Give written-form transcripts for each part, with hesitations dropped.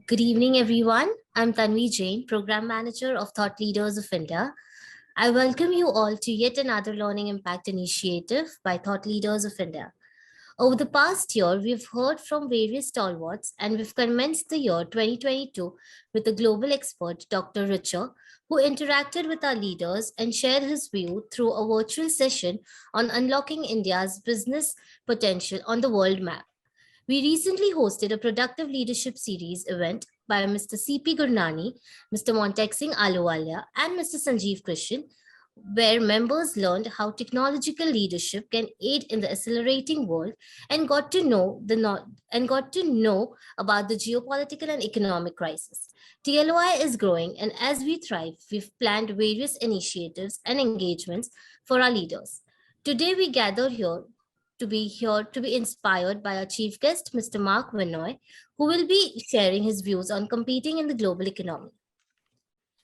Good evening, everyone. I'm Tanvi Jain, Program Manager of Thought Leaders of India. I welcome you all to yet another Learning Impact initiative by Thought Leaders of India. Over the past year, we've heard from various stalwarts and we've commenced the year 2022 with a global expert, Dr. Richer, who interacted with our leaders and shared his view through a virtual session on unlocking India's business potential on the world map. We recently hosted a productive leadership series event by Mr. C.P. Gurnani, Mr. Montek Singh Ahluwalia, and Mr. Sanjeev Krishan, where members learned how technological leadership can aid in the accelerating world and got to know about the geopolitical and economic crisis. TLOI is growing, and as we thrive, we've planned various initiatives and engagements for our leaders. Today, we gather here to be inspired by our chief guest, Mr. Mark Vernooij, who will be sharing his views on competing in the global economy.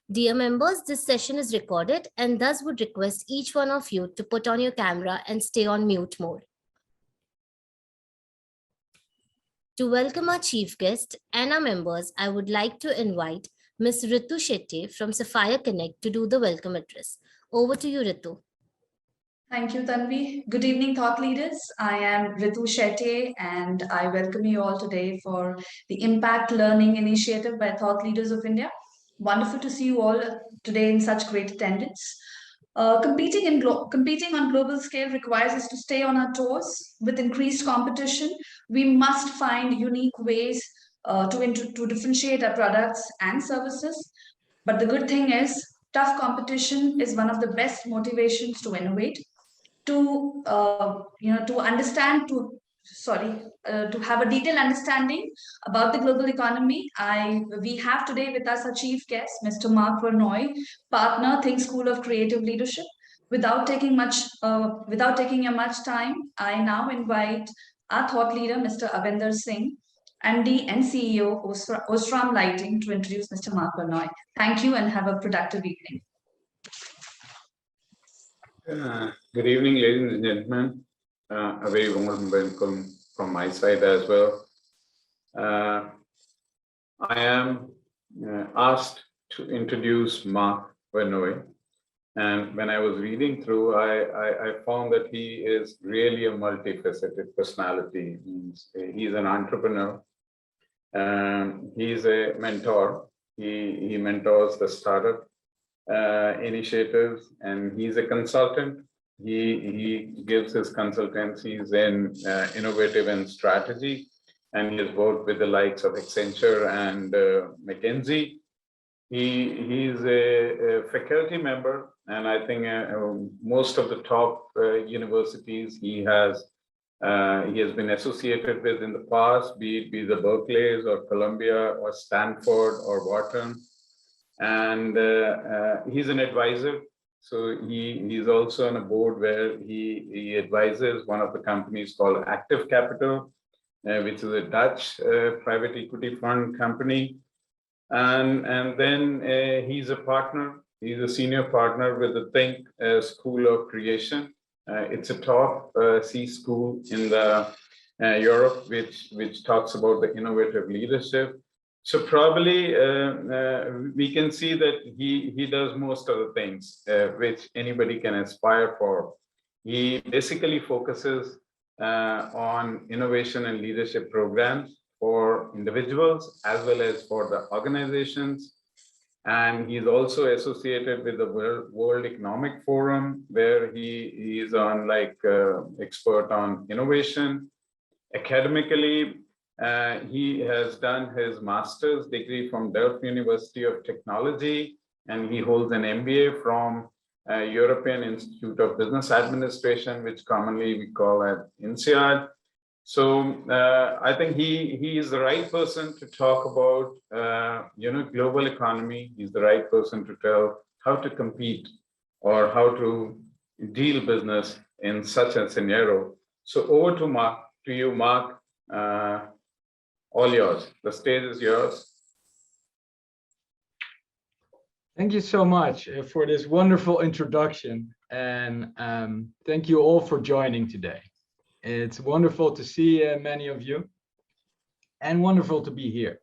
Dear members, this session is recorded and thus would request each one of you to put on your camera and stay on mute mode. To welcome our chief guest and our members, I would like to invite Ms. Ritu Shetty from Sapphire Connect to do the welcome address. Over to you, Ritu. Thank you, Tanvi. Good evening, thought leaders. I am Ritu Shetty, and I welcome you all today for the Impact Learning Initiative by Thought Leaders of India. Wonderful to see you all today in such great attendance. Competing on global scale requires us to stay on our toes. With increased competition, we must find unique ways to differentiate our products and services. But the good thing is, tough competition is one of the best motivations to innovate. To have a detailed understanding about the global economy, we have today with us our chief guest, Mr. Mark Vernooij, partner, Think School of Creative Leadership. Without taking much time, I now invite our thought leader, Mr. Avinder Singh, MD and CEO of Osram Lighting, to introduce Mr. Mark Vernooij. Thank you and have a productive evening. Good evening, ladies and gentlemen. A very warm welcome from my side as well. I am asked to introduce Mark Vernooij, and when I was reading through, I found that he is really a multifaceted personality. He's an entrepreneur. He's a mentor. He mentors the startup initiatives, and he's a consultant. He gives his consultancies in innovative and strategy, and he has worked with the likes of Accenture and McKinsey. He's a faculty member, and I think most of the top universities he has been associated with in the past, be it the Berkeleys or Columbia or Stanford or Wharton. And he's an advisor, so he's also on a board where he advises one of the companies called Active Capital, which is a Dutch private equity fund company, and then he's a partner. He's a senior partner with the THNK School of Creation. It's a top C school in Europe, which talks about the innovative leadership. So probably we can see that he does most of the things which anybody can aspire for. He basically focuses on innovation and leadership programs for individuals as well as for the organizations. And he's also associated with the World Economic Forum, where he is on expert on innovation. Academically, he has done his master's degree from Delft University of Technology, and he holds an MBA from European Institute of Business Administration, which commonly we call at INSEAD. So I think he is the right person to talk about global economy. He's the right person to tell how to compete or how to deal business in such a scenario. So over to you, Mark. All yours. The stage is yours. Thank you so much for this wonderful introduction, and thank you all for joining today. It's wonderful to see many of you, and wonderful to be here.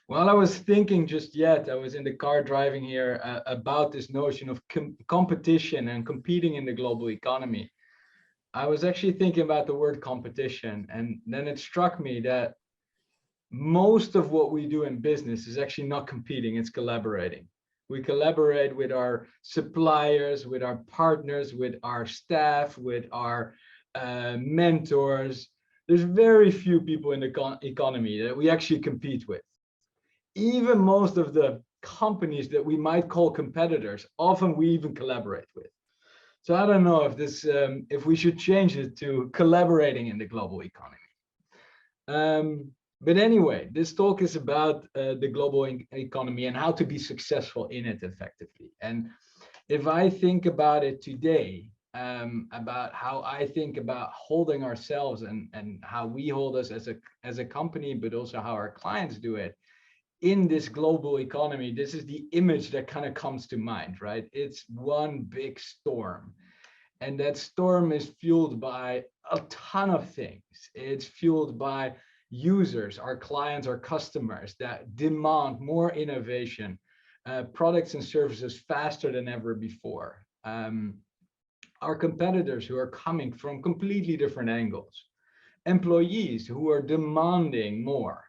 While I was thinking just yet, I was in the car driving here about this notion of competition and competing in the global economy. I was actually thinking about the word competition, and then it struck me that most of what we do in business is actually not competing, it's collaborating. We collaborate with our suppliers, with our partners, with our staff, with our mentors. There's very few people in the economy that we actually compete with. Even most of the companies that we might call competitors, often we even collaborate with. So I don't know if this, if we should change it to collaborating in the global economy. But anyway, this talk is about the global economy and how to be successful in it effectively. And if I think about it today, about how I think about holding ourselves and how we hold us as a company, but also how our clients do it in this global economy, this is the image that kind of comes to mind, right? It's one big storm. And that storm is fueled by a ton of things. It's fueled by users, our clients, our customers that demand more innovation, products and services faster than ever before. Our competitors who are coming from completely different angles. Employees who are demanding more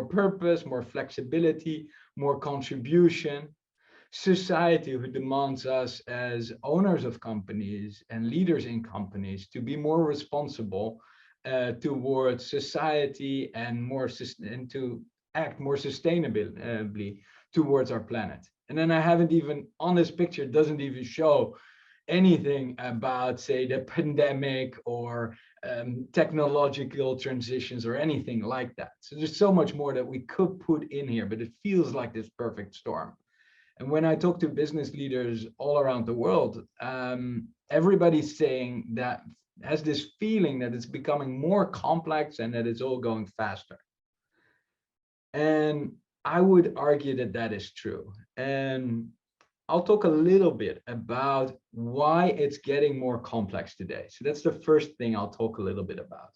purpose, more flexibility, more contribution. Society who demands us as owners of companies and leaders in companies to be more responsible towards society and to act more sustainably towards our planet. And then I haven't even, on this picture, doesn't even show anything about, say, the pandemic or technological transitions or anything like that. So there's so much more that we could put in here, but it feels like this perfect storm. And when I talk to business leaders all around the world, everybody's saying that has this feeling that it's becoming more complex and that it's all going faster. And I would argue that that is true. And I'll talk a little bit about why it's getting more complex today. So that's the first thing I'll talk a little bit about,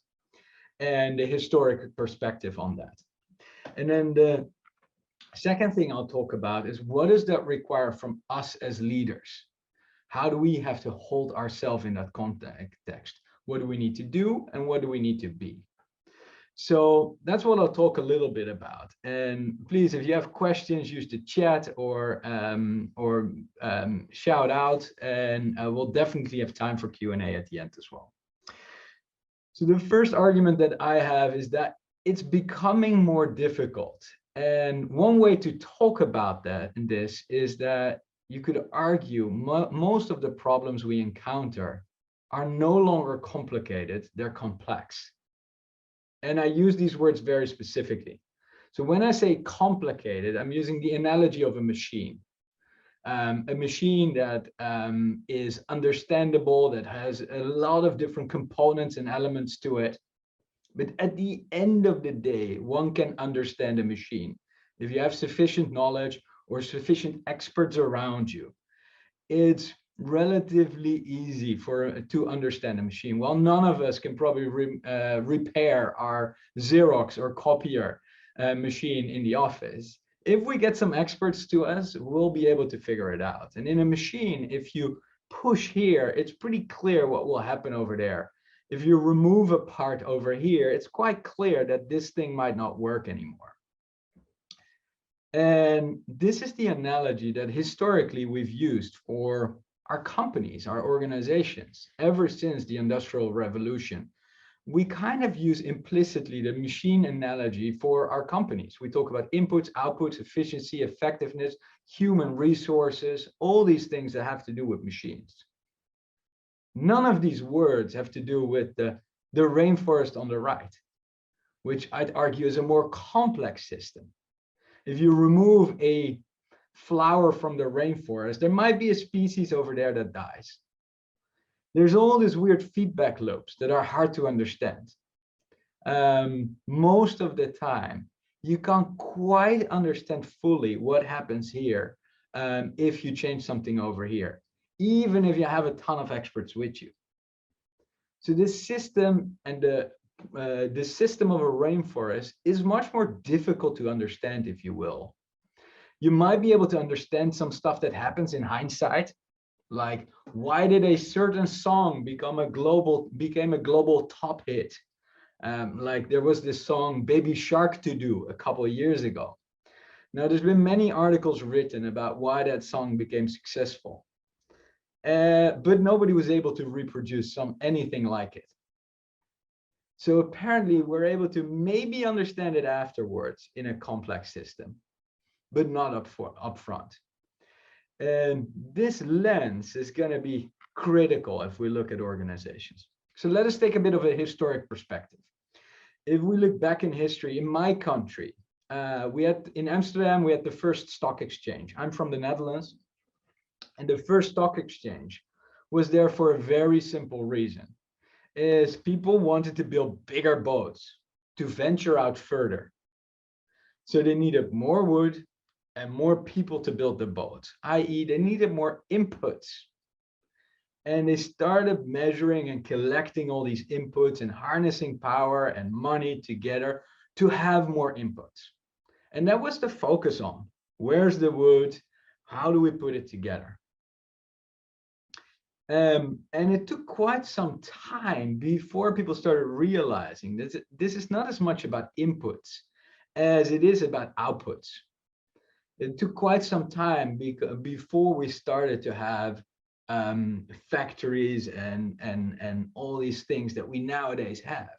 and the historic perspective on that. And then the second thing I'll talk about is what does that require from us as leaders? How do we have to hold ourselves in that context? What do we need to do and what do we need to be? So that's what I'll talk a little bit about. And please, if you have questions, use the chat or shout out, and we'll definitely have time for Q&A at the end as well. So the first argument that I have is that it's becoming more difficult. And one way to talk about that in this is that you could argue most of the problems we encounter are no longer complicated, they're complex. And I use these words very specifically. So when I say complicated, I'm using the analogy of a machine that is understandable, that has a lot of different components and elements to it. But at the end of the day, one can understand a machine if you have sufficient knowledge or sufficient experts around you. It's relatively easy to understand a machine. While none of us can probably repair our Xerox or copier machine in the office, if we get some experts to us, we'll be able to figure it out. And in a machine, if you push here, it's pretty clear what will happen over there. If you remove a part over here, it's quite clear that this thing might not work anymore. And this is the analogy that historically we've used for our companies, our organizations, ever since the Industrial Revolution. We kind of use implicitly the machine analogy for our companies. We talk about inputs, outputs, efficiency, effectiveness, human resources, all these things that have to do with machines. None of these words have to do with the rainforest on the right, which I'd argue is a more complex system. If you remove a flower from the rainforest, there might be a species over there that dies. There's all these weird feedback loops that are hard to understand. Most of the time, you can't quite understand fully what happens here if you change something over here, even if you have a ton of experts with you. So this system and the the system of a rainforest is much more difficult to understand, if you will. You might be able to understand some stuff that happens in hindsight, like why did a certain song became a global top hit? Like there was this song Baby Shark to Do a couple of years ago. Now there's been many articles written about why that song became successful, but nobody was able to reproduce anything like it. So apparently we're able to maybe understand it afterwards in a complex system, but not up front. And this lens is going to be critical if we look at organizations. So let us take a bit of a historic perspective. If we look back in history, in my country, in Amsterdam, we had the first stock exchange. I'm from the Netherlands, and the first stock exchange was there for a very simple reason, is people wanted to build bigger boats to venture out further. So they needed more wood and more people to build the boats, i.e. they needed more inputs. And they started measuring and collecting all these inputs and harnessing power and money together to have more inputs. And that was the focus on, where's the wood? How do we put it together? And it took quite some time before people started realizing that this is not as much about inputs as it is about outputs. It took quite some time before we started to have factories and all these things that we nowadays have.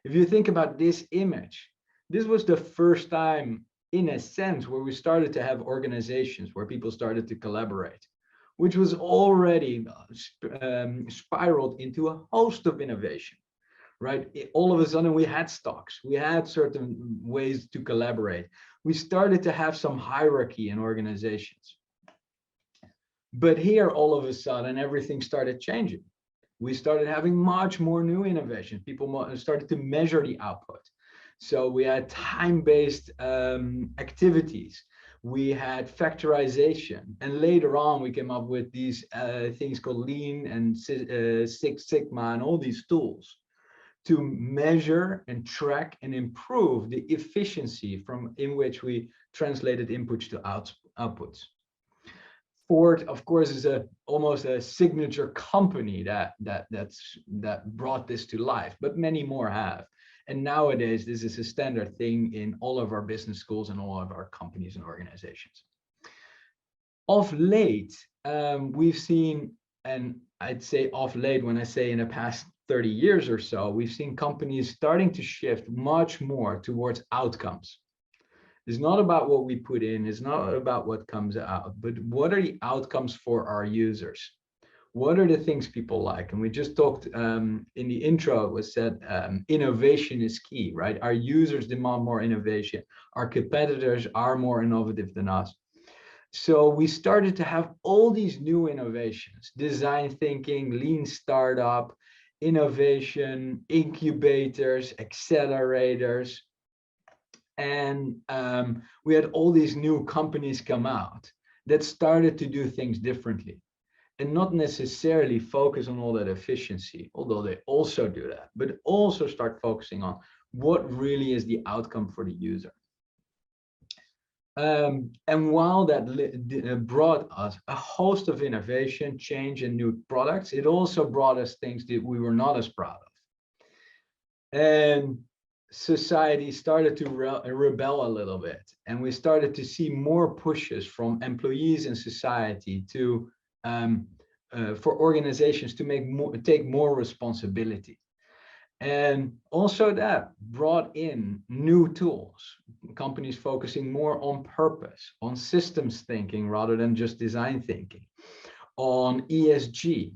If you think about this image, this was the first time, in a sense, where we started to have organizations where people started to collaborate, which was already spiraled into a host of innovation, right? All of a sudden we had stocks, we had certain ways to collaborate. We started to have some hierarchy in organizations. But here, all of a sudden, everything started changing. We started having much more new innovations. People started to measure the output. So we had time-based activities. We had factorization. And later on, we came up with these things called Lean and Six Sigma and all these tools to measure and track and improve the efficiency in which we translated inputs to outputs. Ford, of course, is almost a signature company that brought this to life, but many more have. And nowadays, this is a standard thing in all of our business schools and all of our companies and organizations. Of late, we've seen, and I'd say of late, when I say in the past 30 years or so, we've seen companies starting to shift much more towards outcomes. It's not about what we put in, it's not about what comes out, but what are the outcomes for our users? What are the things people like? And we just talked in the intro, it was said innovation is key, right? Our users demand more innovation. Our competitors are more innovative than us. So we started to have all these new innovations, design thinking, lean startup, innovation, incubators, accelerators. And we had all these new companies come out that started to do things differently and not necessarily focus on all that efficiency, although they also do that, but also start focusing on what really is the outcome for the user. And while that brought us a host of innovation, change, and new products, it also brought us things that we were not as proud of. And society started to rebel a little bit. And we started to see more pushes from employees in society to for organizations to take more responsibility. And also that brought in new tools, companies focusing more on purpose, on systems thinking rather than just design thinking, on ESG.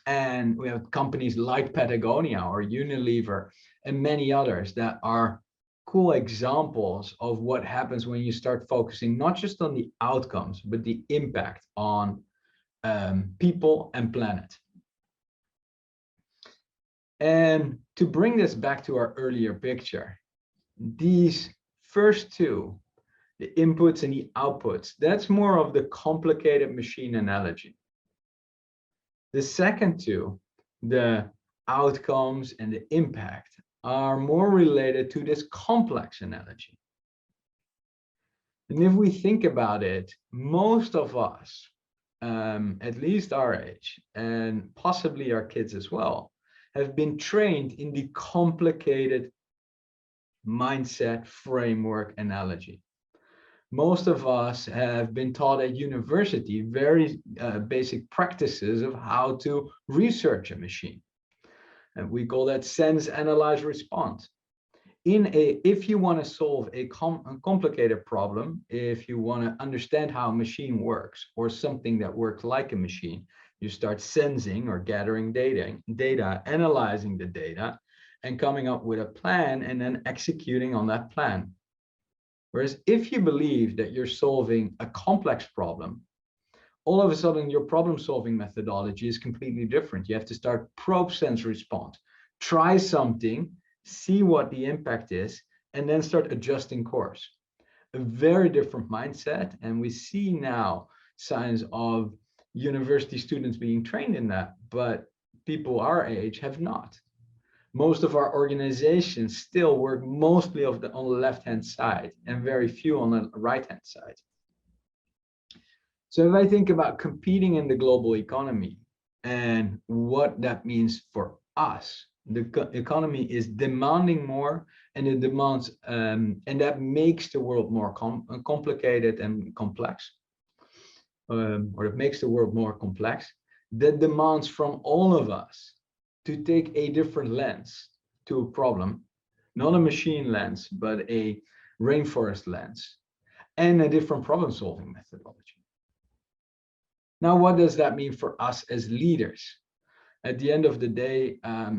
And we have companies like Patagonia or Unilever and many others that are cool examples of what happens when you start focusing not just on the outcomes, but the impact on people and planet. And to bring this back to our earlier picture, these first two, the inputs and the outputs, that's more of the complicated machine analogy. The second two, the outcomes, and the impact are more related to this complex analogy. And if we think about it, most of us, at least our age, and possibly our kids as well, have been trained in the complicated mindset framework analogy. Most of us have been taught at university very basic practices of how to research a machine. And we call that sense, analyze, respond. If you want to solve a complicated problem, if you want to understand how a machine works or something that works like a machine, you start sensing or gathering data, analyzing the data, and coming up with a plan and then executing on that plan. Whereas if you believe that you're solving a complex problem, all of a sudden your problem-solving methodology is completely different. You have to start probe, sense, respond. Try something, see what the impact is, and then start adjusting course. A very different mindset, and we see now signs of university students being trained in that, but people our age have not. Most of our organizations still work mostly on the left-hand side and very few on the right-hand side. So if I think about competing in the global economy and what that means for us, the economy is demanding more, and it demands, and that makes the world more complicated and complex, or it makes the world more complex. That demands from all of us to take a different lens to a problem, not a machine lens, but a rainforest lens, and a different problem-solving methodology. Now, what does that mean for us as leaders? At the end of the day,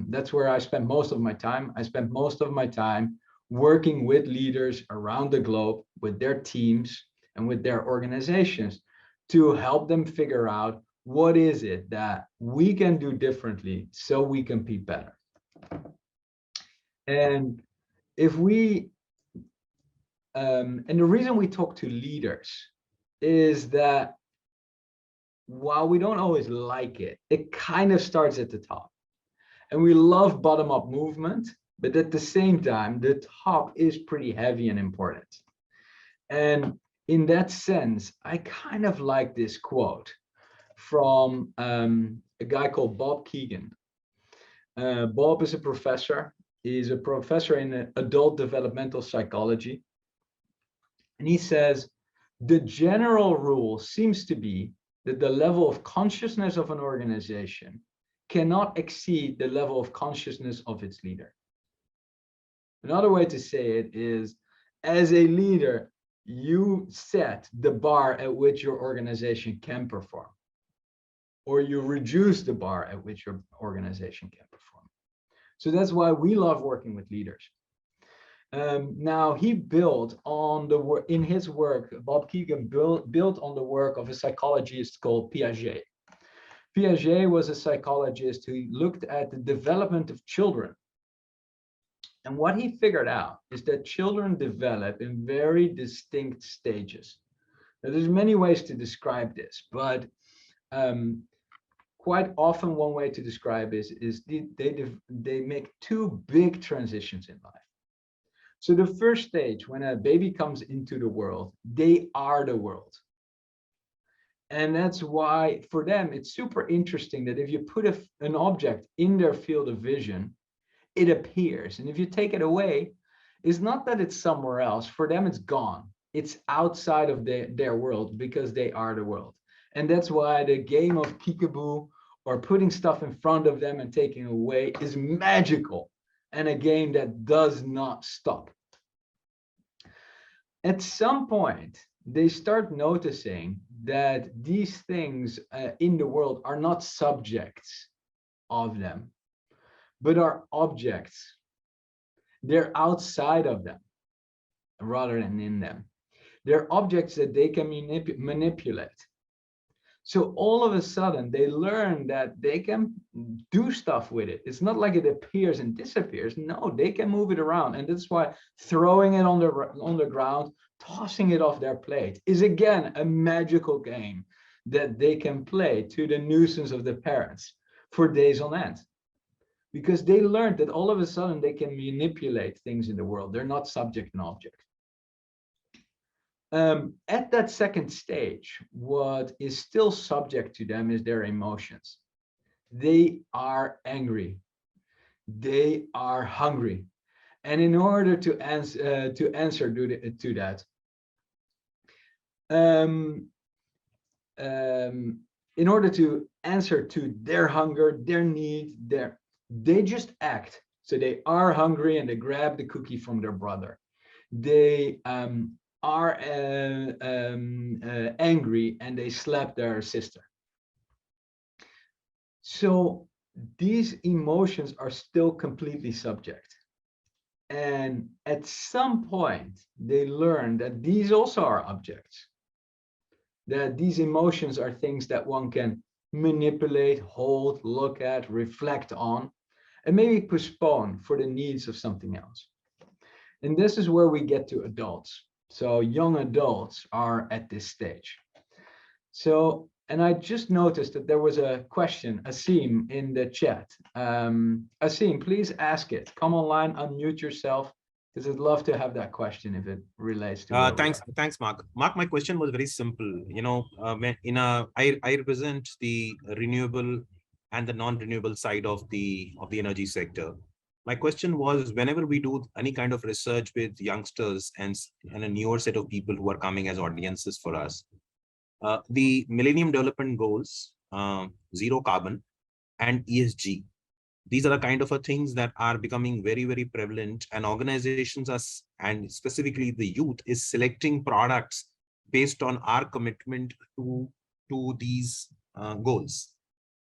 that's where I spend most of my time. I spend most of my time working with leaders around the globe, with their teams and with their organizations, to help them figure out what is it that we can do differently so we compete better. And if we, and the reason we talk to leaders is that while we don't always like it, it kind of starts at the top. And we love bottom-up movement, but at the same time, the top is pretty heavy and important. And in that sense, I kind of like this quote from a guy called Bob Keegan. Bob is a professor. He's a professor in adult developmental psychology. And he says, the general rule seems to be that the level of consciousness of an organization cannot exceed the level of consciousness of its leader. Another way to say it is, as a leader, you set the bar at which your organization can perform, or you reduce the bar at which your organization can perform. So that's why we love working with leaders. Now, he built on the work, in his work, Bob Keegan built on the work of a psychologist called Piaget. Piaget was a psychologist who looked at the development of children. And what he figured out is that children develop in very distinct stages. Now, there's many ways to describe this, but quite often one way to describe is they make two big transitions in life. So the first stage, when a baby comes into the world, they are the world. And that's why for them, it's super interesting that if you put an object in their field of vision, it appears. And if you take it away, it's not that it's somewhere else. For them, it's gone. It's outside of their world because they are the world. And that's why the game of peekaboo or putting stuff in front of them and taking away is magical, and a game that does not stop. At some point, they start noticing that these things in the world are not subjects of them, but are objects. They're outside of them rather than in them. They're objects that they can manipulate. So all of a sudden, they learn that they can do stuff with it. It's not like it appears and disappears. No, they can move it around. And that's why throwing it on the ground, tossing it off their plate is, again, a magical game that they can play to the nuisance of the parents for days on end. because they learned that all of a sudden they can manipulate things in the world. They're not subject and object. At that second stage, what is still subject to them is their emotions. They are angry. They are hungry. And in order to answer to that, in order to answer to their hunger, their need, they just act. So they are hungry and they grab the cookie from their brother. They are angry and they slap their sister. So these emotions are still completely subject. And at some point, they learn that these also are objects, that these emotions are things that one can manipulate, hold, look at, reflect on, and maybe postpone for the needs of something else. And this is where we get to adults. So young adults are at this stage. So, and I just noticed that there was a question, Asim, in the chat. Asim, please ask it. Come online, unmute yourself, because I'd love to have that question if it relates to. Thanks, Mark. Mark, my question was very simple. You know, I represent the renewable and the non-renewable side of the energy sector. My question was, whenever we do any kind of research with youngsters and a newer set of people who are coming as audiences for us, the Millennium Development Goals, zero carbon, and ESG. These are the kind of things that are becoming very, very prevalent, and organizations are, and specifically the youth, is selecting products based on our commitment to these goals.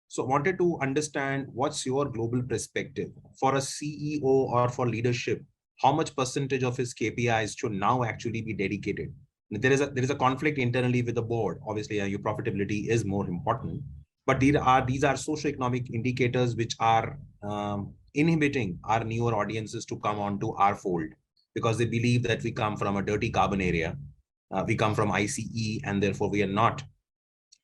So I wanted to understand, what's your global perspective for a CEO or for leadership? How much percentage of his KPIs should now actually be dedicated? There is a conflict internally with the board. Obviously, your profitability is more important, but these are socioeconomic indicators which are inhibiting our newer audiences to come onto our fold, because they believe that we come from a dirty carbon area, we come from ICE, and therefore we are not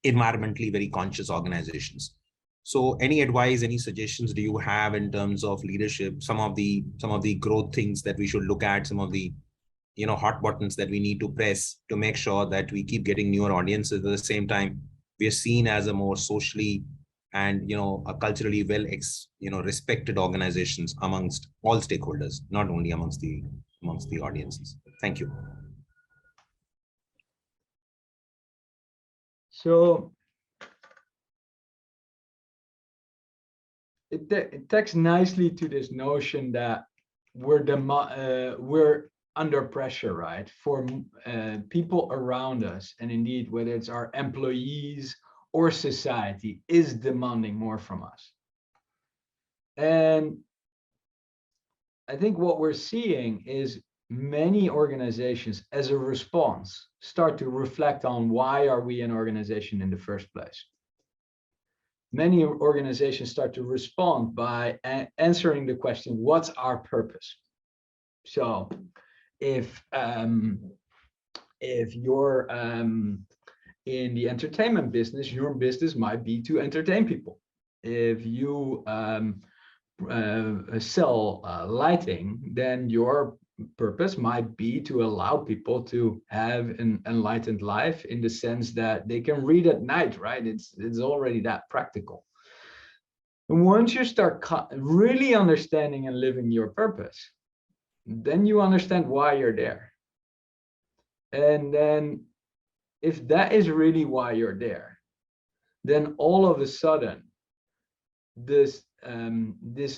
environmentally very conscious organizations. So any advice, any suggestions do you have in terms of leadership, some of the growth things that we should look at, some of the hot buttons that we need to press to make sure that we keep getting newer audiences? At the same time, we are seen as a more socially and a culturally well respected organizations amongst all stakeholders, not only amongst the audiences. Thank you. So it takes nicely to this notion that we're under pressure, right? For people around us, and indeed, whether it's our employees or society, is demanding more from us. And I think what we're seeing is many organizations, as a response, start to reflect on, why are we an organization in the first place? Many organizations start to respond by answering the question, what's our purpose? So if you're in the entertainment business, your business might be to entertain people. If you sell lighting, then your purpose might be to allow people to have an enlightened life, in the sense that they can read at night, right? It's already that practical. And once you start really understanding and living your purpose, then you understand why you're there. And then if that is really why you're there, then all of a sudden this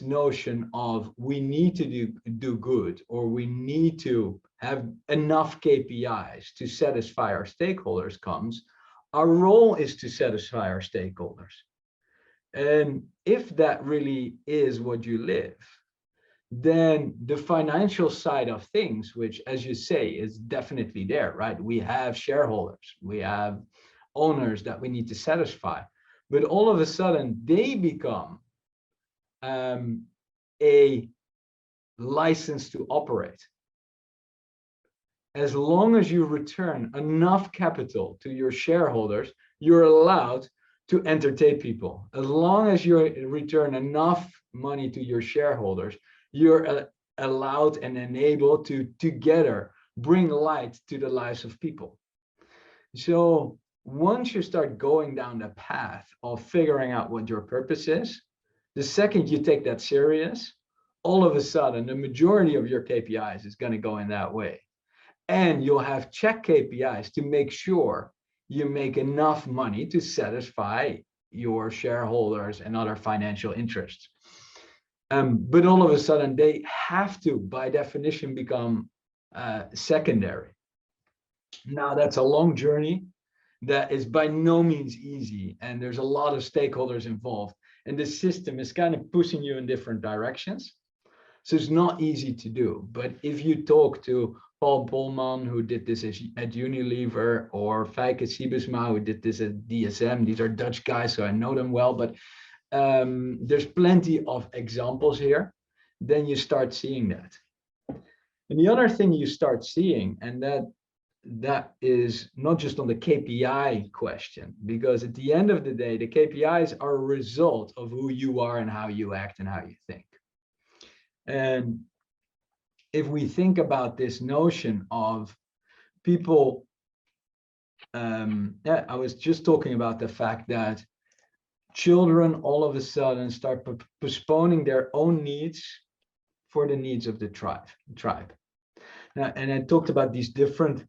notion of we need to do good, or we need to have enough KPIs to satisfy our stakeholders comes. Our role is to satisfy our stakeholders. And if that really is what you live, then the financial side of things, which, as you say, is definitely there, right? We have shareholders, we have owners that we need to satisfy, but all of a sudden they become a license to operate. As long as you return enough capital to your shareholders, you're allowed to entertain people. As long as you return enough money to your shareholders, you're allowed and enabled to together bring light to the lives of people. So once you start going down the path of figuring out what your purpose is, the second you take that serious, all of a sudden, the majority of your KPIs is going to go in that way. And you'll have check KPIs to make sure you make enough money to satisfy your shareholders and other financial interests. But all of a sudden, they have to, by definition, become secondary. Now, that's a long journey that is by no means easy. And there's a lot of stakeholders involved. And the system is kind of pushing you in different directions. So it's not easy to do. But if you talk to Paul Polman, who did this at Unilever, or Feike Siebesma, who did this at DSM, these are Dutch guys, so I know them well, but there's plenty of examples here. Then you start seeing that. And the other thing you start seeing, and that is not just on the KPI question, because at the end of the day, the KPIs are a result of who you are and how you act and how you think. And if we think about this notion of people, I was just talking about the fact that children all of a sudden start postponing their own needs for the needs of the tribe. Now, and I talked about these different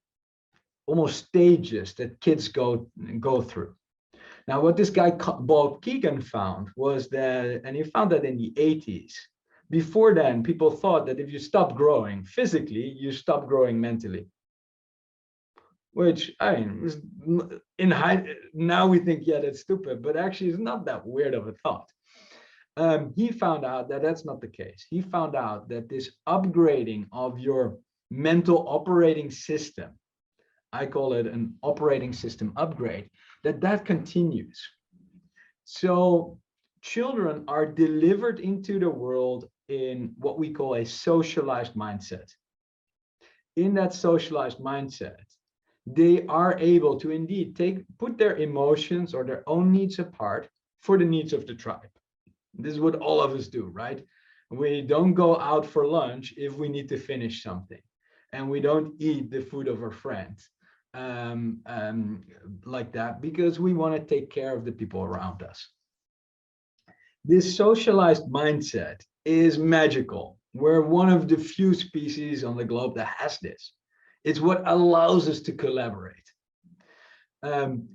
almost stages that kids go through. Now, what this guy Bob Keegan found was that, and he found that in the 80s, before then, people thought that if you stop growing physically, you stop growing mentally. Which, I mean, now we think, yeah, that's stupid, but actually it's not that weird of a thought. He found out that that's not the case. He found out that this upgrading of your mental operating system, I call it an operating system upgrade, that continues. So children are delivered into the world in what we call a socialized mindset. In that socialized mindset, they are able to indeed put their emotions or their own needs apart for the needs of the tribe. This is what all of us do, right? We don't go out for lunch if we need to finish something, and we don't eat the food of our friends like that, because we want to take care of the people around us. This socialized mindset is magical. We're one of the few species on the globe that has this. It's what allows us to collaborate.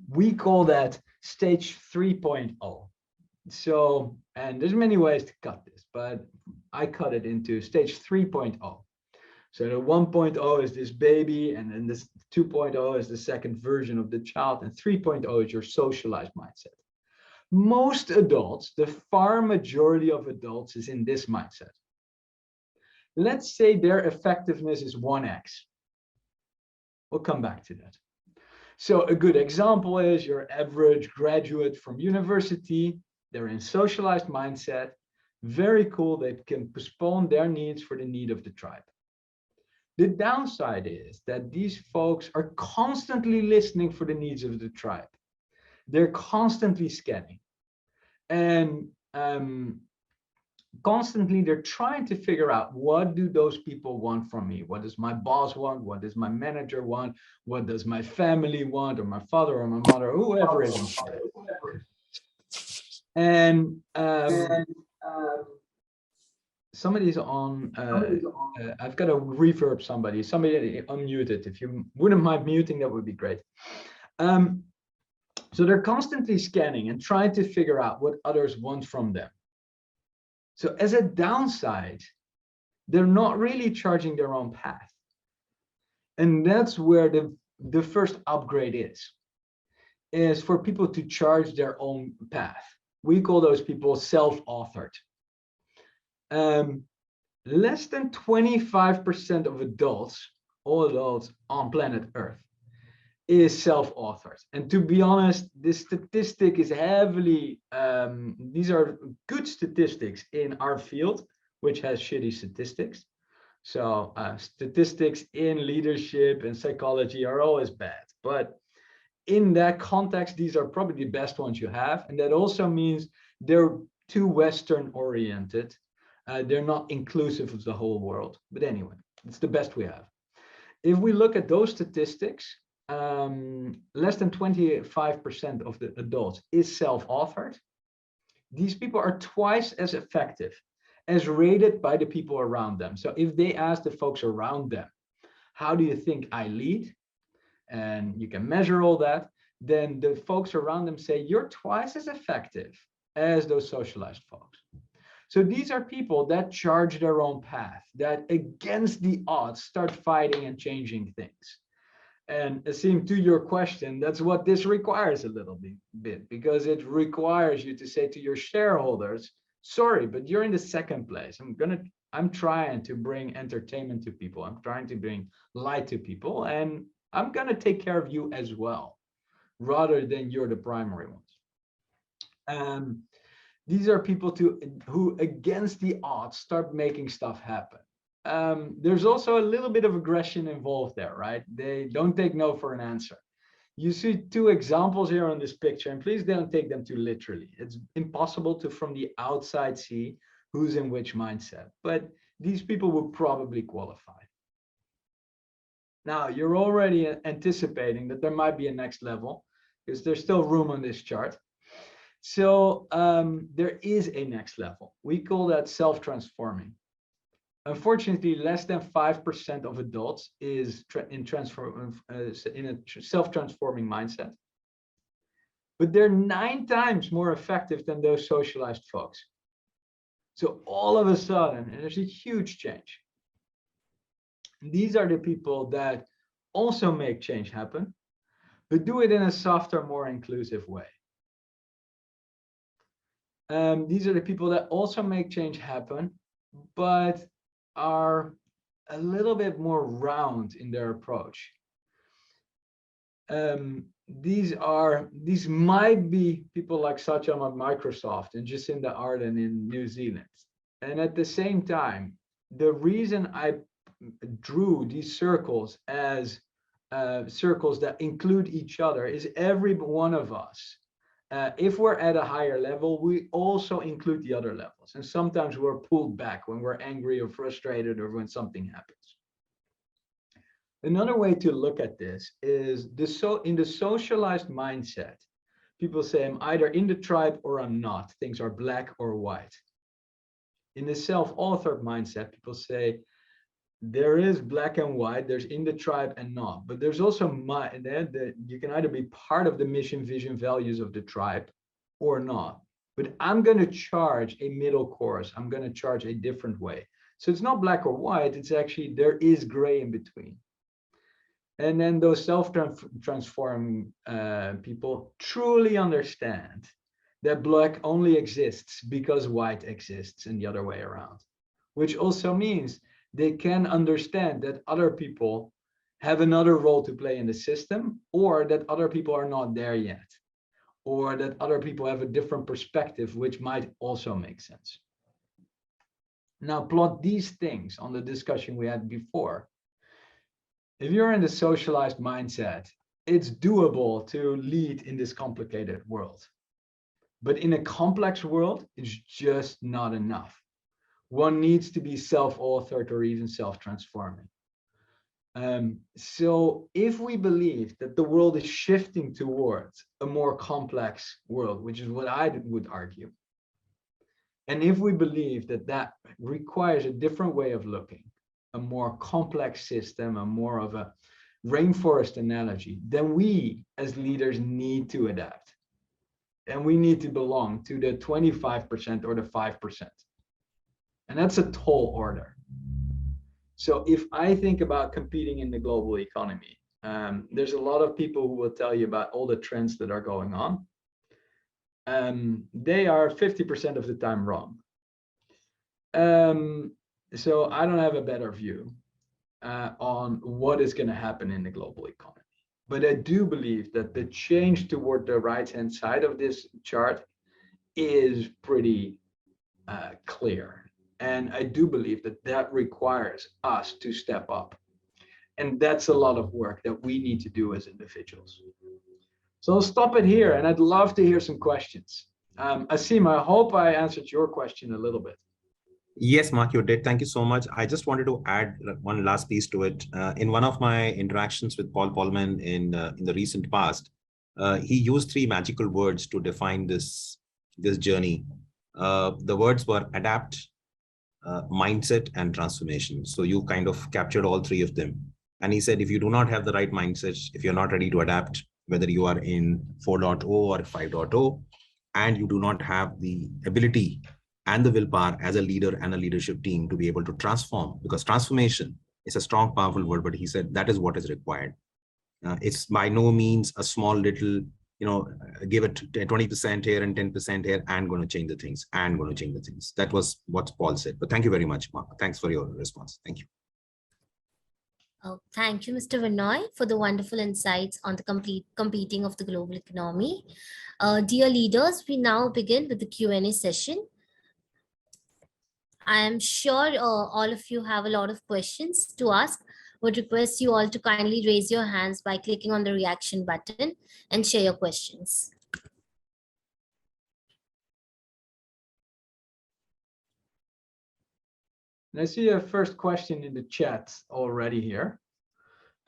We call that stage 3.0. So, and there's many ways to cut this, but I cut it into stage 3.0. So the 1.0 is this baby, and then this 2.0 is the second version of the child, and 3.0 is your socialized mindset. Most adults, the far majority of adults, is in this mindset. Let's say their effectiveness is 1x. We'll come back to that. So a good example is your average graduate from university. They're in socialized mindset. Very cool. They can postpone their needs for the need of the tribe. The downside is that these folks are constantly listening for the needs of the tribe. They're constantly scanning. And constantly they're trying to figure out, what do those people want from me? What does my boss want? What does my manager want? What does my family want, or my father or my mother, whoever is in charge? And somebody's on, I've got to reverb somebody unmuted. If you wouldn't mind muting, that would be great. So they're constantly scanning and trying to figure out what others want from them. So as a downside, they're not really charging their own path. And that's where the first upgrade is for people to charge their own path. We call those people self-authored. Less than 25% of adults, all adults on planet Earth, is self-authored. And to be honest, this statistic is heavily, these are good statistics in our field, which has shitty statistics. So statistics in leadership and psychology are always bad. But in that context, these are probably the best ones you have. And that also means they're too Western oriented. They're not inclusive of the whole world. But anyway, it's the best we have. If we look at those statistics, less than 25% of the adults is self-authored. These people are twice as effective as rated by the people around them. So if they ask the folks around them, how do you think I lead? And you can measure all that, then the folks around them say, you're twice as effective as those socialized folks. So these are people that charge their own path, that against the odds start fighting and changing things. And Asim, to your question, that's what this requires a little bit, because it requires you to say to your shareholders, sorry, but you're in the second place. I'm trying to bring entertainment to people. I'm trying to bring light to people, and I'm gonna take care of you as well, rather than you're the primary ones. These are people who against the odds start making stuff happen. There's also a little bit of aggression involved there, right? They don't take no for an answer. You see two examples here on this picture, and please don't take them too literally. It's impossible to, from the outside, see who's in which mindset, but these people will probably qualify. Now, you're already anticipating that there might be a next level, because there's still room on this chart. So there is a next level. We call that self-transforming. Unfortunately, less than 5% of adults is in a self-transforming mindset. But they're 9 times more effective than those socialized folks. So all of a sudden, and there's a huge change. These are the people that also make change happen, but do it in a softer, more inclusive way. These are the people that also make change happen, but are a little bit more round in their approach. These might be people like Satya at Microsoft and Jacinda Ardern in New Zealand. And at the same time, the reason I drew these circles as circles that include each other is every one of us, if we're at a higher level, we also include the other levels. And sometimes we're pulled back when we're angry or frustrated or when something happens. Another way to look at this is in the socialized mindset, people say, I'm either in the tribe or I'm not. Things are black or white. In the self-authored mindset, people say, there is black and white, there's in the tribe and not, but there's also you can either be part of the mission, vision, values of the tribe or not. But I'm going to charge a middle course. I'm going to charge a different way. So it's not black or white. It's actually, there is gray in between. And then those self-transforming people truly understand that black only exists because white exists and the other way around, which also means they can understand that other people have another role to play in the system, or that other people are not there yet, or that other people have a different perspective, which might also make sense. Now, plot these things on the discussion we had before. If you're in the socialized mindset, it's doable to lead in this complicated world. But in a complex world, it's just not enough. One needs to be self-authored or even self-transforming. So if we believe that the world is shifting towards a more complex world, which is what I would argue, and if we believe that that requires a different way of looking, a more complex system, a more of a rainforest analogy, then we as leaders need to adapt. And we need to belong to the 25% or the 5%. And that's a tall order. So if I think about competing in the global economy, there's a lot of people who will tell you about all the trends that are going on. They are 50% of the time wrong. So I don't have a better view on what is going to happen in the global economy. But I do believe that the change toward the right-hand side of this chart is pretty clear. And I do believe that that requires us to step up. And that's a lot of work that we need to do as individuals. So I'll stop it here, and I'd love to hear some questions. Asim, I hope I answered your question a little bit. Yes, Mark, you did. Thank you so much. I just wanted to add one last piece to it. In one of my interactions with Paul Polman in the recent past, he used three magical words to define this journey. The words were adapt, mindset, and transformation. So you kind of captured all three of them. And he said, if you do not have the right mindset, if you're not ready to adapt, whether you are in 4.0 or 5.0, and you do not have the ability and the willpower as a leader and a leadership team to be able to transform, because transformation is a strong, powerful word, but he said that is what is required. It's by no means a small little, give it 20% here and 10% here, and going to change the things, and going to change the things. That was what Paul said. But thank you very much, Mark. Thanks for your response. Thank you. Oh, thank you, Mr. Vernooij, for the wonderful insights on the competing of the global economy. Dear leaders, we now begin with the Q&A session. I am sure all of you have a lot of questions to ask. Would request you all to kindly raise your hands by clicking on the reaction button and share your questions. I see a first question in the chat already here,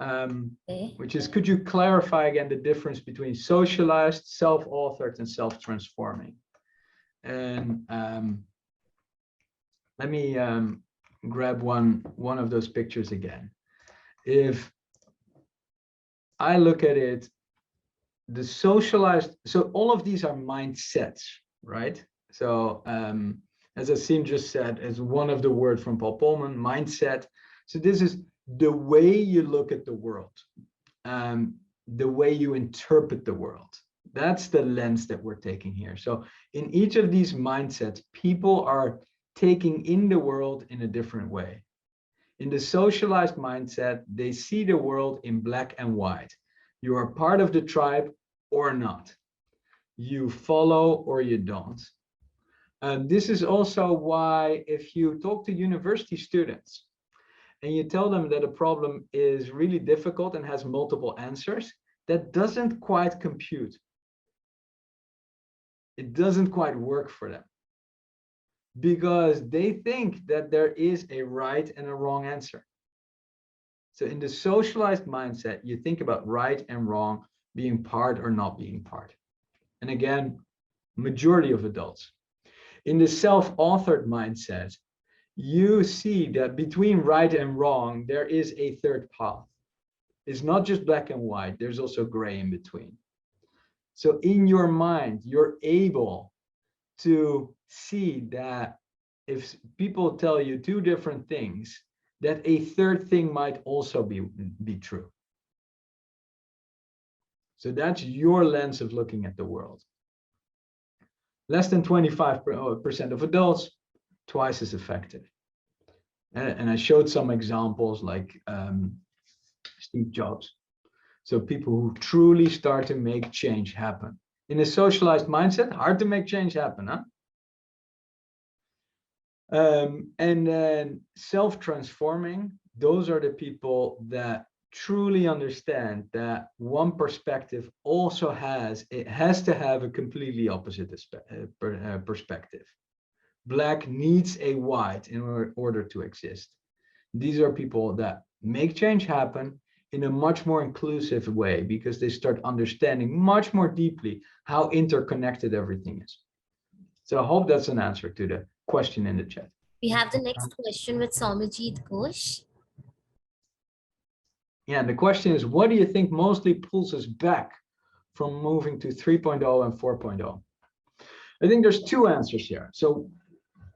Okay. which is, could you clarify again the difference between socialized, self-authored, and self-transforming? And let me grab one of those pictures again. If I look at it, the socialized, so all of these are mindsets, right? So as Asim just said, as one of the words from Paul Polman, mindset. So this is the way you look at the world, the way you interpret the world. That's the lens that we're taking here. So in each of these mindsets, people are taking in the world in a different way. In the socialized mindset, they see the world in black and white. You are part of the tribe or not. You follow or you don't. This is also why if you talk to university students and you tell them that a problem is really difficult and has multiple answers, that doesn't quite compute. It doesn't quite work for them because they think that there is a right and a wrong answer. So in the socialized mindset, you think about right and wrong, being part or not being part. And again, majority of adults. In the self-authored mindset, you see that between right and wrong, there is a third path. It's not just black and white, there's also gray in between. So in your mind, you're able to see that if people tell you two different things, that a third thing might also be true. So that's your lens of looking at the world. Less than 25% of adults, twice as effective. And I showed some examples like Steve Jobs. So people who truly start to make change happen. In a socialized mindset, hard to make change happen, huh? And then self-transforming, those are the people that truly understand that one perspective also has to have a completely opposite perspective. Black needs a white in order to exist. These are people that make change happen in a much more inclusive way because they start understanding much more deeply how interconnected everything is. So I hope that's an answer to the question in the chat. We have the next question with Somajit Ghosh. Yeah, the question is, what do you think mostly pulls us back from moving to 3.0 and 4.0? I think there's two answers here. So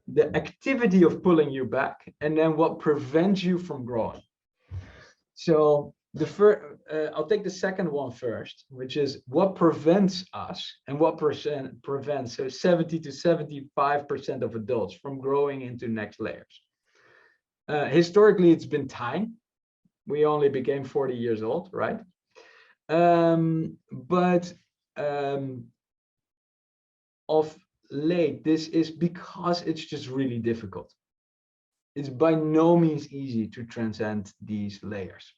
the activity of pulling you back, and then what prevents you from growing. So the first, I'll take the second one first, which is what prevents us and what prevents 70 to 75% of adults from growing into next layers. Historically, it's been time. We only became 40 years old, right? But of late, this is because it's just really difficult. It's by no means easy to transcend these layers.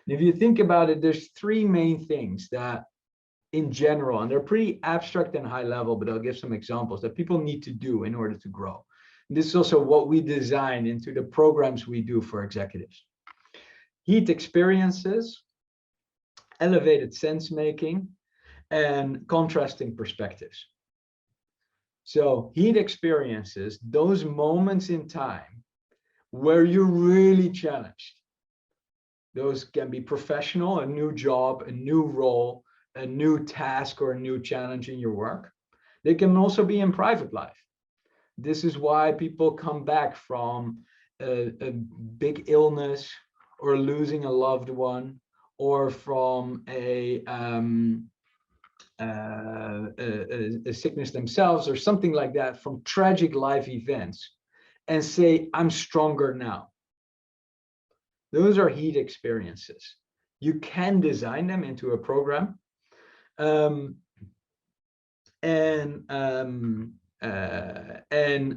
And if you think about it, there's three main things that in general, and they're pretty abstract and high level, but I'll give some examples that people need to do in order to grow. This is also what we design into the programs we do for executives. Heat experiences, elevated sense making, and contrasting perspectives. So heat experiences, those moments in time where you're really challenged. Those can be professional, a new job, a new role, a new task, or a new challenge in your work. They can also be in private life. This is why people come back from a big illness or losing a loved one, or from a sickness themselves or something like that, from tragic life events, and say, I'm stronger now. Those are heat experiences. You can design them into a program. And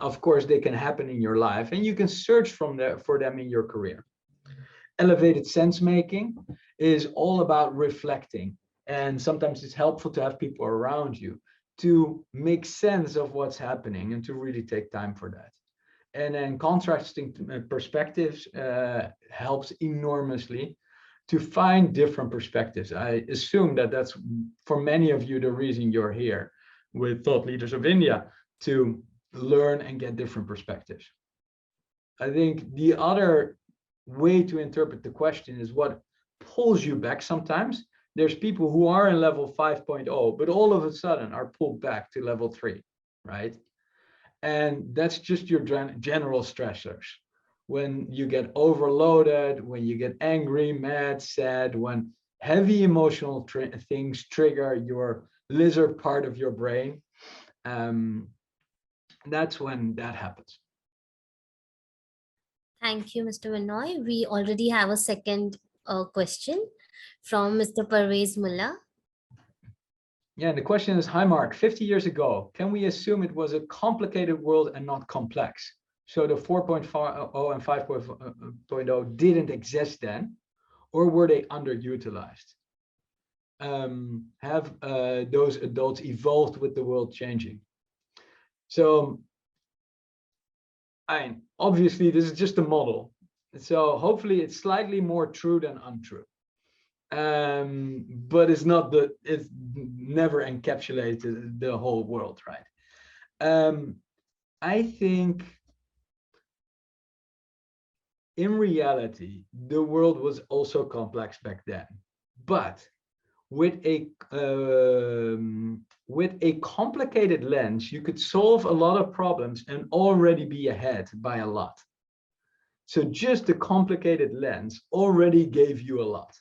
of course, they can happen in your life, and you can search for them in your career. Elevated sense making is all about reflecting. And sometimes it's helpful to have people around you to make sense of what's happening and to really take time for that. And then contrasting perspectives helps enormously to find different perspectives. I assume that that's, for many of you, the reason you're here with Thought Leaders of India, to learn and get different perspectives. I think the other way to interpret the question is what pulls you back sometimes. There's people who are in level 5.0, but all of a sudden are pulled back to level 3, right? And that's just your general stressors. When you get overloaded, when you get angry, mad, sad, when heavy emotional things trigger your lizard part of your brain, that's when that happens. Thank you, Mr. Vernooij. We already have a second question from Mr. Parvez Mullah. Yeah, the question is, hi Mark, 50 years ago, can we assume it was a complicated world and not complex? So the 4.0 and 5.0 didn't exist then, or were they underutilized? Have those adults evolved with the world changing? So, obviously this is just a model. So hopefully it's slightly more true than untrue. But it's never encapsulated the whole world, right? I think in reality, the world was also complex back then, but with a complicated lens, you could solve a lot of problems and already be ahead by a lot. So just the complicated lens already gave you a lot.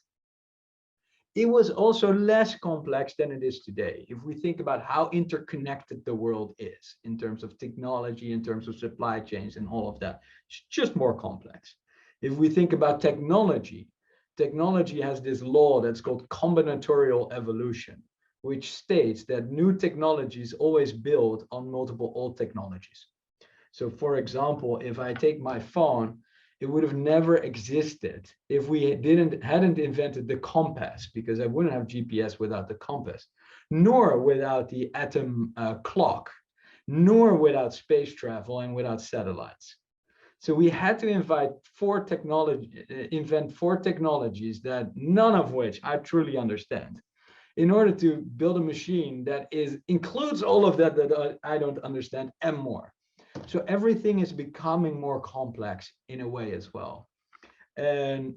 It was also less complex than it is today. If we think about how interconnected the world is in terms of technology, in terms of supply chains and all of that, it's just more complex. If we think about technology, technology has this law that's called combinatorial evolution, which states that new technologies always build on multiple old technologies. So for example, if I take my phone, it would have never existed if we hadn't invented the compass, because I wouldn't have GPS without the compass, nor without the atom clock, nor without space travel and without satellites. So we had to invent four technologies that none of which I truly understand, in order to build a machine that includes all of that I don't understand and more. So everything is becoming more complex in a way as well. And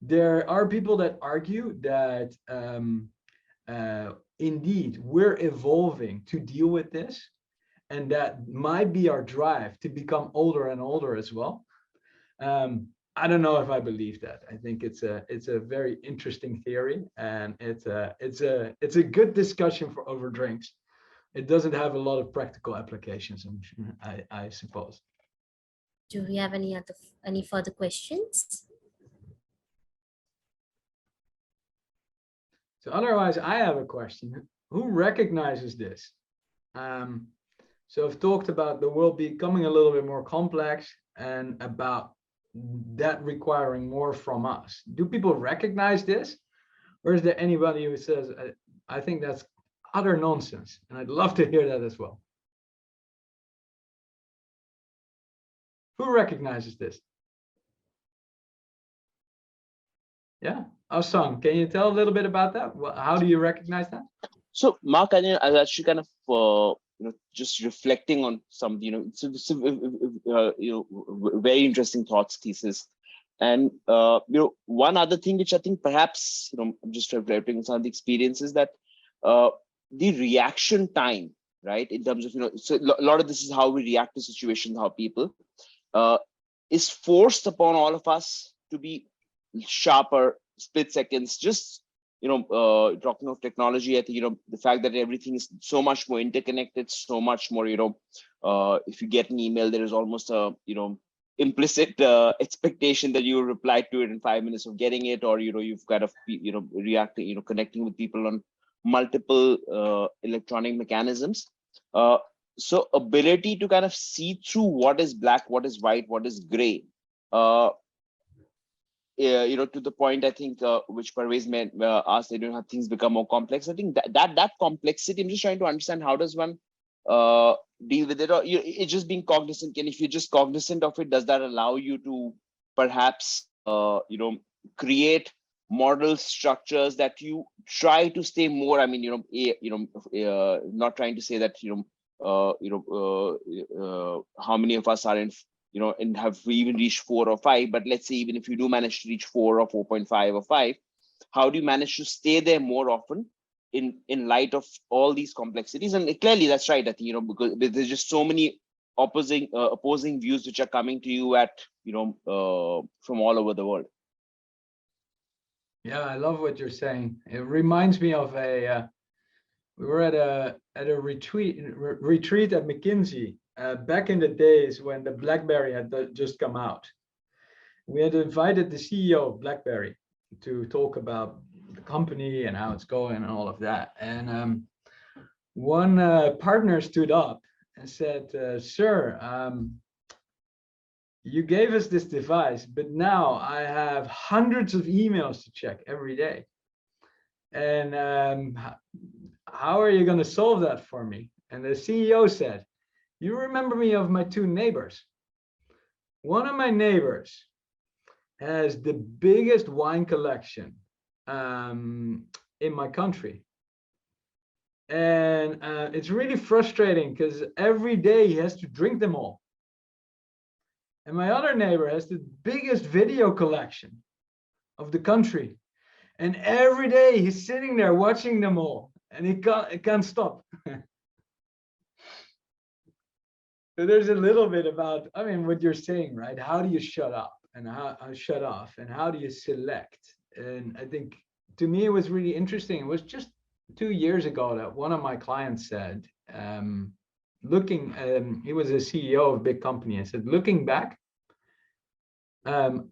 there are people that argue that indeed we're evolving to deal with this, and that might be our drive to become older and older as well. I don't know if I believe that. I think it's a very interesting theory, and it's a good discussion for over drinks. It doesn't have a lot of practical applications, I suppose. Do we have any further questions? So otherwise, I have a question. Who recognizes this? So I've talked about the world becoming a little bit more complex and about that requiring more from us. Do people recognize this? Or is there anybody who says, I think that's utter nonsense. And I'd love to hear that as well. Who recognizes this? Yeah. Oh, Song, can you tell a little bit about that? How do you recognize that? So, Mark, I was actually kind of just reflecting on some, very interesting thoughts, thesis, and one other thing which I think perhaps I'm just reflecting on some of the experiences that the reaction time, right, in terms of so a lot of this is how we react to situations, how people is forced upon all of us to be sharper, split seconds, just talking of technology. I think the fact that everything is so much more interconnected, so much more if you get an email, there is almost a implicit expectation that you will reply to it in 5 minutes of getting it, or you've got to reacting, connecting with people on multiple electronic mechanisms. So ability to kind of see through what is black, what is white, what is gray. To the point, I think, which Parvez asked, have things become more complex. I think that complexity, I'm just trying to understand, how does one deal with it? Or it's just being cognizant. And if you're just cognizant of it, does that allow you to perhaps, create model structures that you try to stay more, I mean, not trying to say that, how many of us are in, and have we even reached 4 or 5, but let's say even if you do manage to reach 4 or 4.5 or 5, how do you manage to stay there more often in light of all these complexities? And clearly that's right, I think, because there's just so many opposing views which are coming to you at, from all over the world. Yeah, I love what you're saying. It reminds me of we were at a retreat at McKinsey back in the days when the BlackBerry had just come out. We had invited the CEO of BlackBerry to talk about the company and how it's going and all of that. And one partner stood up and said, "Sir, you gave us this device, but now I have hundreds of emails to check every day. And how are you going to solve that for me?" And the CEO said, "You remember me of my 2 neighbors. One of my neighbors has the biggest wine collection in my country. And it's really frustrating because every day he has to drink them all. And my other neighbor has the biggest video collection of the country. And every day he's sitting there watching them all, and he can't stop." So there's a little bit about, I mean, what you're saying, right? How do you shut up and how shut off, and how do you select? And I think to me it was really interesting. It was just 2 years ago that one of my clients said, he was a CEO of a big company, and said, looking back,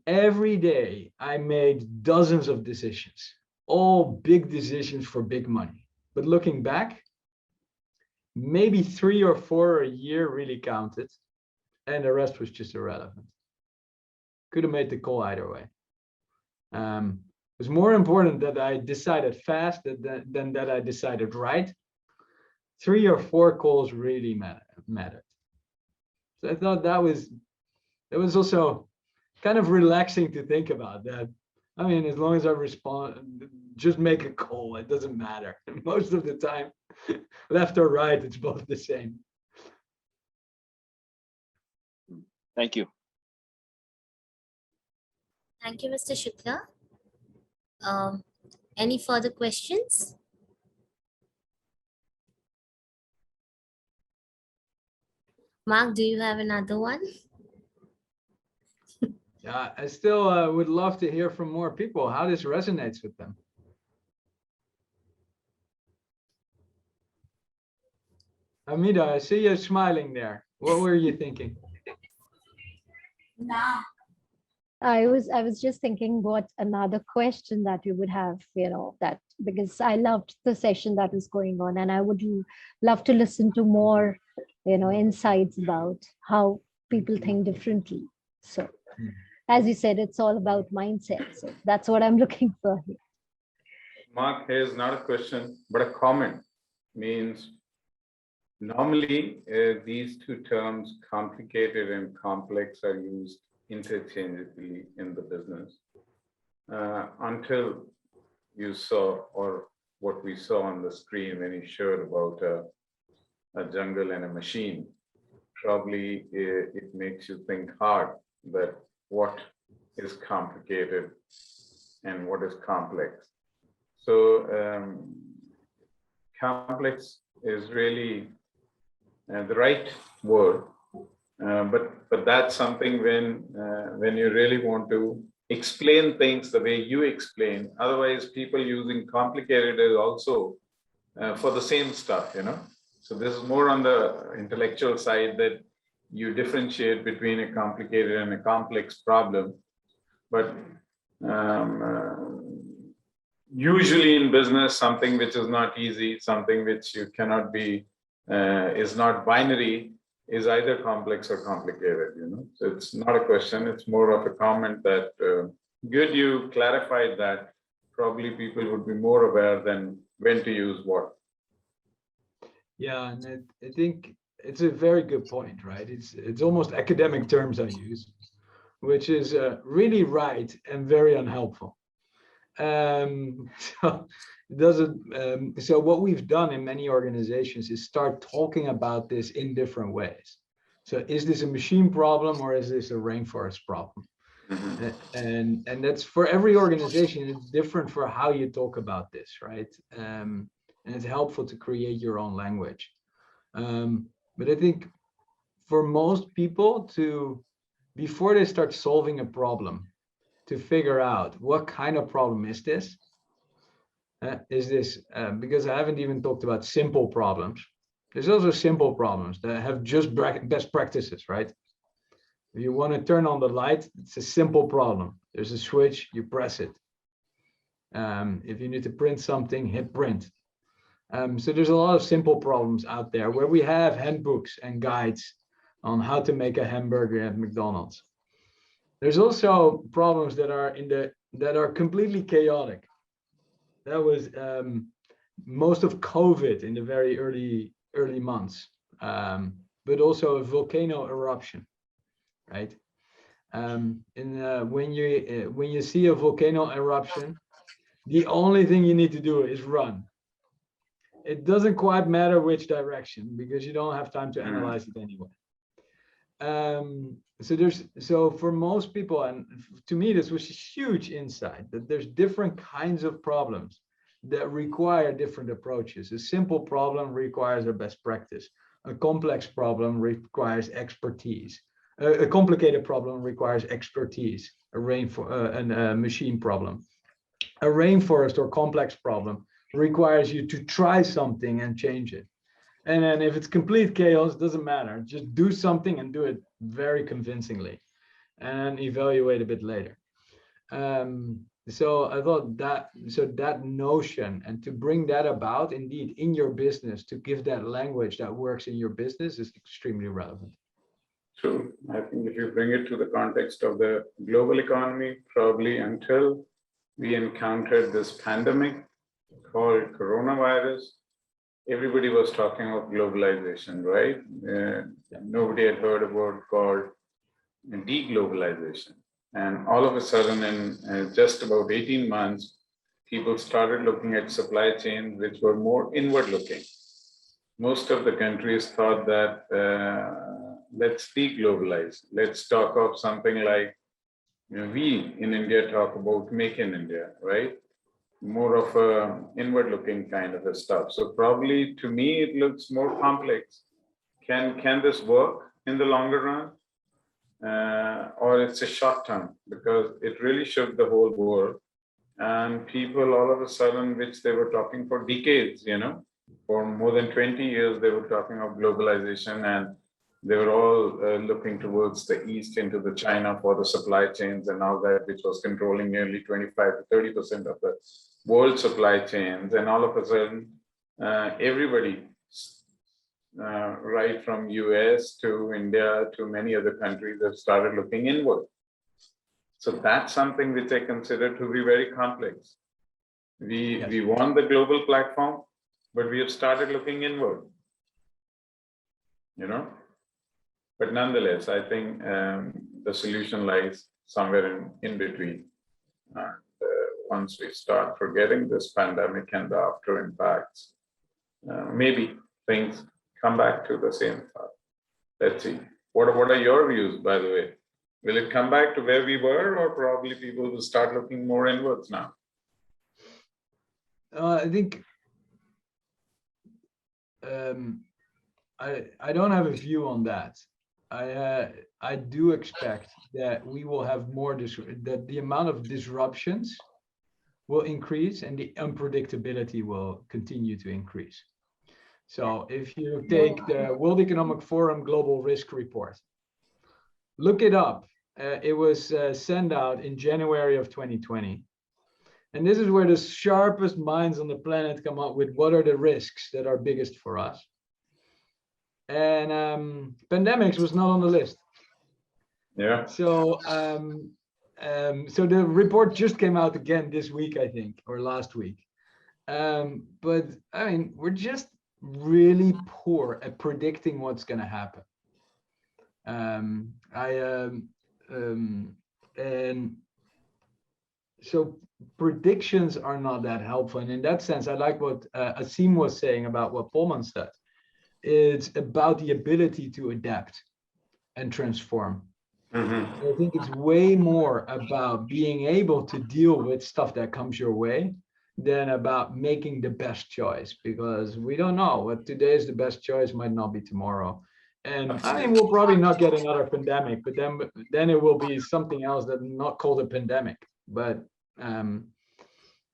every day I made dozens of decisions, all big decisions for big money. But looking back, maybe 3 or 4 a year really counted, and the rest was just irrelevant. Could have made the call either way. It was more important that I decided fast than that I decided right. 3 or 4 calls really mattered. So I thought that was also kind of relaxing to think about that. I mean, as long as I respond, just make a call, it doesn't matter. Most of the time, left or right, it's both the same. Thank you. Thank you, Mr. Shukla. Any further questions? Mark, do you have another one? Yeah, I still would love to hear from more people how this resonates with them. Amida, I see you smiling there. What were you thinking? I was just thinking what another question that you would have, that because I loved the session that was going on, and I would love to listen to more, insights about how people think differently. So, as you said, it's all about mindset. So that's what I'm looking for here. Mark, here's not a question, but a comment. Means normally these two terms, complicated and complex, are used interchangeably in the business until you saw, or what we saw on the screen when you showed about a jungle and a machine. Probably it makes you think hard that what is complicated and what is complex. So complex is really the right word, but that's something when you really want to explain things the way you explain. Otherwise, people using complicated is also for the same stuff, you know. So this is more on the intellectual side, that you differentiate between a complicated and a complex problem. But usually in business, something which is not easy, something which you cannot be, is not binary, is either complex or complicated, you know. So it's not a question, it's more of a comment that good you clarified that. Probably people would be more aware than when to use what. Yeah, and I think it's a very good point, right? It's almost academic terms I use, which is really right and very unhelpful. So it doesn't. So what we've done in many organizations is start talking about this in different ways. So is this a machine problem or is this a rainforest problem? And that's for every organization. It's different for how you talk about this, right? And it's helpful to create your own language. But I think for most people, to before they start solving a problem, to figure out what kind of problem is this? Because I haven't even talked about simple problems. There's also simple problems that have just best practices, right? If you want to turn on the light, it's a simple problem. There's a switch, you press it. If you need to print something, hit print. So there's a lot of simple problems out there where we have handbooks and guides on how to make a hamburger at McDonald's. There's also problems that are completely chaotic. That was most of COVID in the very early months, but also a volcano eruption, right? When you see a volcano eruption, the only thing you need to do is run. It doesn't quite matter which direction because you don't have time to analyze it anyway. So for most people, and to me, this was a huge insight that there's different kinds of problems that require different approaches. A simple problem requires a best practice. A complex problem requires expertise. A complicated problem requires expertise. A machine problem. A rainforest or complex problem requires you to try something and change it. And then if it's complete chaos, doesn't matter. Just do something and do it very convincingly and evaluate a bit later. So I thought that notion, and to bring that about indeed in your business, to give that language that works in your business, is extremely relevant. True. I think if you bring it to the context of the global economy, probably until we encountered this pandemic called coronavirus, everybody was talking of globalization, right? Nobody had heard a word called deglobalization. And all of a sudden, in just about 18 months, people started looking at supply chains which were more inward looking. Most of the countries thought that let's deglobalize. Let's talk of something like, we in India talk about make in India, right? More of a inward looking kind of a stuff. So probably to me, it looks more complex. Can this work in the longer run? Or it's a short term, because it really shook the whole world. And people all of a sudden, which they were talking for decades, for more than 20 years, they were talking of globalization, and they were all looking towards the East into the China for the supply chains and all that, which was controlling nearly 25 to 30% of the world supply chains. And all of a sudden, everybody, right from US to India to many other countries, have started looking inward. So that's something which I consider to be very complex. We won the global platform, but we have started looking inward, you know. But nonetheless, I think the solution lies somewhere in between. Once we start forgetting this pandemic and the after impacts, maybe things come back to the same thought. Let's see. What are your views, by the way? Will it come back to where we were, or probably people will start looking more inwards now? I think I don't have a view on that. I do expect that we will have more that the amount of disruptions will increase and the unpredictability will continue to increase. So if you take the World Economic Forum Global Risk Report, look it up. It was sent out in January of 2020. And this is where the sharpest minds on the planet come up with what are the risks that are biggest for us. And pandemics was not on the list. Yeah. So so the report just came out again this week, I think, or last week. But I mean, we're just really poor at predicting what's going to happen. And so predictions are not that helpful. And in that sense, I like what Asim was saying about what Polman said. It's about the ability to adapt and transform. Mm-hmm. I think it's way more about being able to deal with stuff that comes your way than about making the best choice, because we don't know what today is the best choice might not be tomorrow. And I mean, we'll probably not get another pandemic, but then it will be something else that's not called a pandemic, but or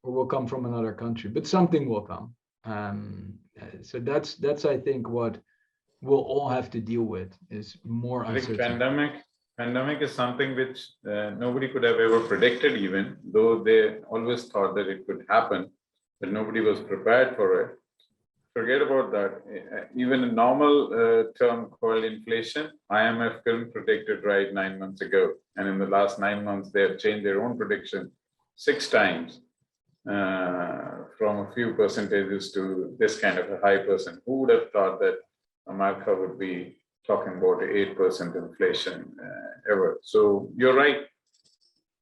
will come from another country, but something will come. So that's I think what we'll all have to deal with is more uncertainty. I think pandemic is something which nobody could have ever predicted, even though they always thought that it could happen, but nobody was prepared for it. Forget about that. Even a normal term called inflation, IMF couldn't predict it right 9 months ago. And in the last 9 months, they have changed their own prediction 6 times. From a few percentages to this kind of a high percent. Who would have thought that America would be talking about 8% inflation ever? So you're right.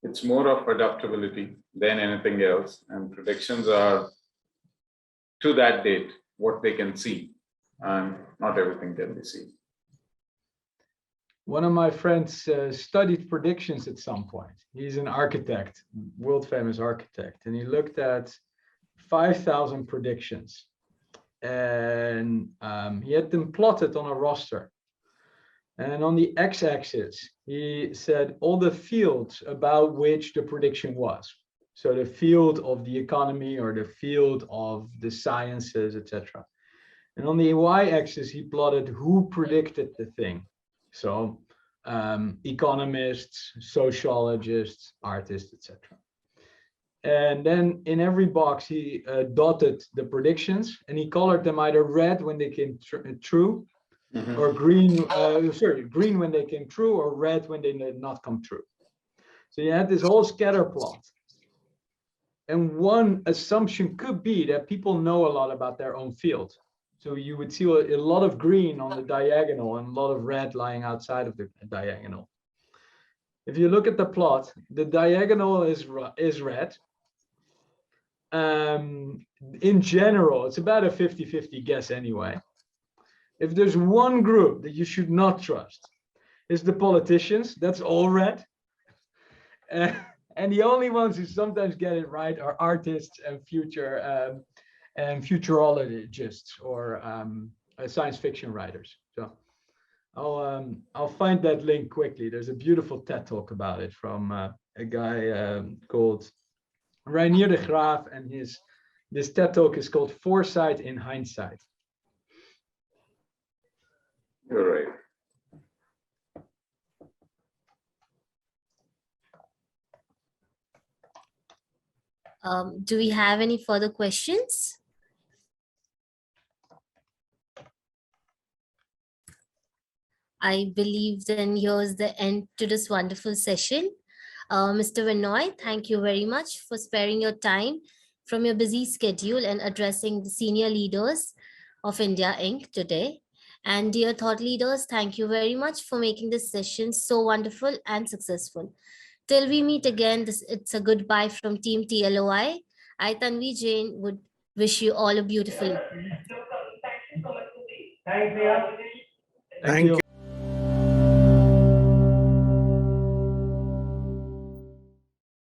It's more of adaptability than anything else. And predictions are to that date, what they can see. And not everything can be seen. One of my friends studied predictions at some point. He's an architect, world famous architect, and he looked at 5,000 predictions, and he had them plotted on a roster. And on the x-axis, he said all the fields about which the prediction was. So the field of the economy or the field of the sciences, etc. And on the y-axis, he plotted who predicted the thing. So economists, sociologists, artists, etc. And then in every box, he dotted the predictions and he colored them either red when they came true, or green, green when they came true, or red when they did not come true. So you had this whole scatter plot. And one assumption could be that people know a lot about their own field. So you would see a lot of green on the diagonal and a lot of red lying outside of the diagonal. If you look at the plot, the diagonal is red. In general, it's about a 50-50 guess anyway. If there's one group that you should not trust, it's the politicians. That's all red. And the only ones who sometimes get it right are artists and futurologists or science fiction writers. So I'll find that link quickly. There's a beautiful TED talk about it from a guy called Reinier de Graaf, and this TED talk is called Foresight in Hindsight. You're right. Do we have any further questions? I believe then here's the end to this wonderful session. Mr. Vernooij, thank you very much for sparing your time from your busy schedule and addressing the senior leaders of India Inc. today. And dear thought leaders, thank you very much for making this session so wonderful and successful. Till we meet again, it's a goodbye from Team TLOI. I, Tanvi Jain, would wish you all a beautiful evening. Thank you.